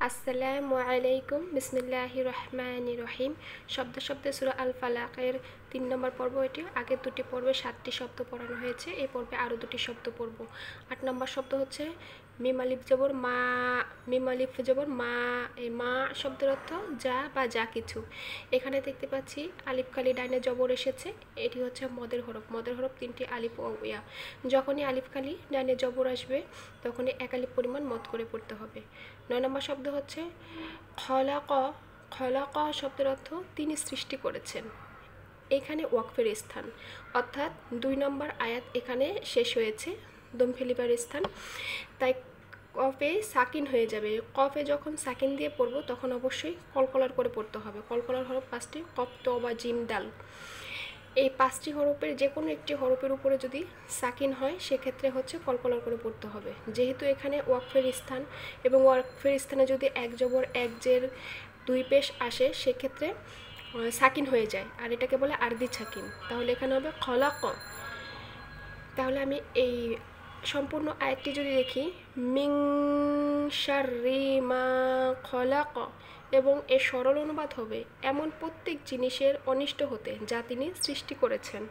আসসালামু আলাইকুম বিসমিল্লাহির রহমানির রহিম। শব্দে শব্দে সূরা আল ফালাকের 3 নম্বর পর্ব এটি। আগের দুটি পর্বে 7টি শব্দ পড়ানো হয়েছে, এই পর্বে আরও দুটি শব্দ পড়ব। 8 নম্বর শব্দ হচ্ছে মিম আলিফ জবর মা। মিম আলিফ জবর মা। এই মা শব্দের অর্থ যা বা যা কিছু। এখানে দেখতে পাচ্ছি আলিফ খালি ডাইনে জবর এসেছে, এটি হচ্ছে মদের হরফ। মদের হরফ 3টি আলিফ ও ইয়া। যখনই আলিফ খালি ডাইনে জবর আসবে তখনই এক আলিফ পরিমাণ মদ করে পড়তে হবে। 9 নম্বর শব্দ হচ্ছে খলাক। খলাক শব্দের অর্থ তিনি সৃষ্টি করেছেন। এখানে ওয়াকফের স্থান, অর্থাৎ 2 নম্বর আয়াত এখানে শেষ হয়েছে, দম ফেলিবার স্থান, তাই কফে সাকিন হয়ে যাবে। কফে যখন সাকিন দিয়ে পড়ব তখন অবশ্যই কলকলার করে পড়তে হবে। কলকলার হরফ 5টি, কফ, ত বা জিম, দাল। এই 5টি হরফের যে কোনো একটি হরফের উপরে যদি সাকিন হয় সেক্ষেত্রে হচ্ছে কলকলার করে পড়তে হবে। যেহেতু এখানে ওয়াকফের স্থান এবং ওয়াকফের স্থানে যদি এক জবর এক জের 2 পেশ আসে সেক্ষেত্রে সাকিন হয়ে যায়, আর এটাকে বলে আরদি সাকিন। তাহলে এখানে হবে খলাক। তাহলে আমি এই সম্পূর্ণ আয়াতটি যদি দেখি, মিং শাররি মা খলাক, এবং এর সরল অনুবাদ হবে এমন প্রত্যেক জিনিসের অনিষ্ট হতে যা তিনি সৃষ্টি করেছেন।